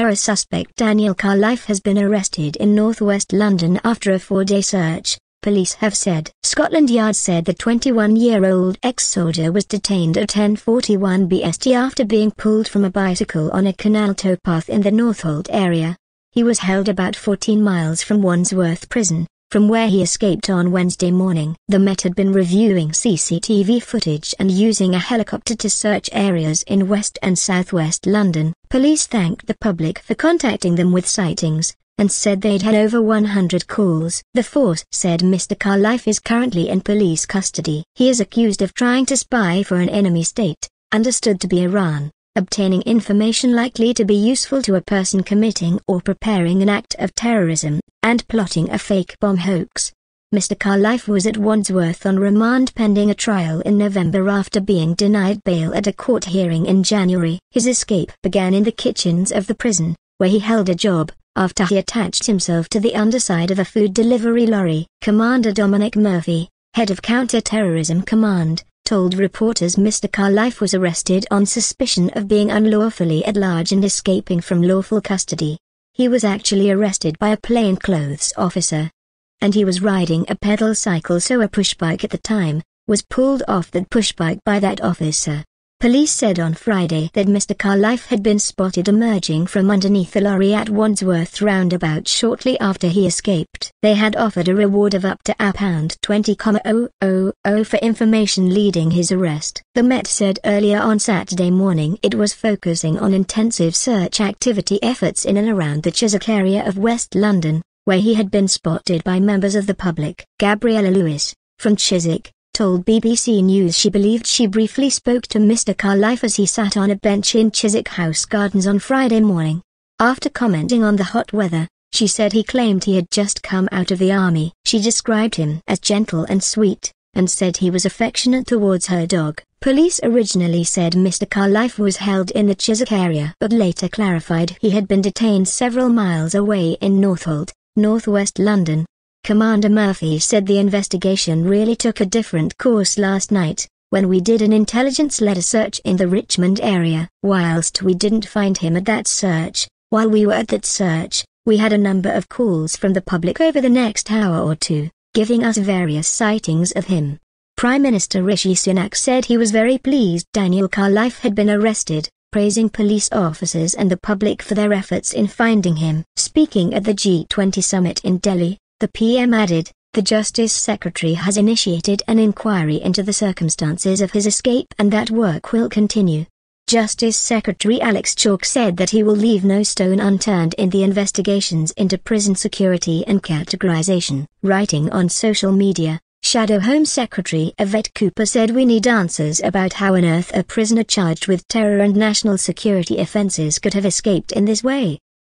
terror suspect Daniel Khalife has been arrested in northwest London after a 4-day search, police have said. Scotland Yard said the 21-year-old ex-soldier was detained at 10:41 BST after being pulled from a bicycle on a canal towpath in the Northolt area. He was held about 14 miles from Wandsworth prison, from where he escaped on Wednesday morning. The Met had been reviewing CCTV footage and using a helicopter to search areas in West and Southwest London. Police thanked the public for contacting them with sightings, and said they'd had over 100 calls. The force said Mr Khalife is currently in police custody. He is accused of trying to spy for an enemy state, understood to be Iran, obtaining information likely to be useful to a person committing or preparing an act of terrorism, and plotting a fake bomb hoax. Mr Khalife was at Wandsworth on remand pending a trial in November after being denied bail at a court hearing in January. His escape began in the kitchens of the prison, where he held a job, after he attached himself to the underside of a food delivery lorry. Commander Dominic Murphy, head of Counter-Terrorism Command, told reporters Mr Khalife was arrested on suspicion of being unlawfully at large and escaping from lawful custody. He was actually arrested by a plainclothes officer. And he was riding a pedal cycle, so a pushbike at the time, was pulled off that pushbike by that officer. Police said on Friday that Mr Khalife had been spotted emerging from underneath the lorry at Wandsworth roundabout shortly after he escaped. They had offered a reward of up to £20,000 for information leading his arrest. The Met said earlier on Saturday morning it was focusing on intensive search activity efforts in and around the Chiswick area of West London, where he had been spotted by members of the public. Gabriella Lewis, from Chiswick, told BBC News she believed she briefly spoke to Mr Khalife as he sat on a bench in Chiswick House Gardens on Friday morning. After commenting on the hot weather, she said he claimed he had just come out of the army. She described him as gentle and sweet, and said he was affectionate towards her dog. Police originally said Mr Khalife was held in the Chiswick area, but later clarified he had been detained several miles away in Northolt, northwest London. Commander Murphy said the investigation really took a different course last night, when we did an intelligence-led search in the Richmond area. Whilst we didn't find him at that search, while we were at that search, we had a number of calls from the public over the next hour or two, giving us various sightings of him. Prime Minister Rishi Sunak said he was very pleased Daniel Khalife had been arrested, praising police officers and the public for their efforts in finding him. Speaking at the G20 summit in Delhi, the PM added, the Justice Secretary has initiated an inquiry into the circumstances of his escape and that work will continue. Justice Secretary Alex Chalk said that he will leave no stone unturned in the investigations into prison security and categorization. Writing on social media, Shadow Home Secretary Yvette Cooper said we need answers about how on earth a prisoner charged with terror and national security offences could have escaped in this way.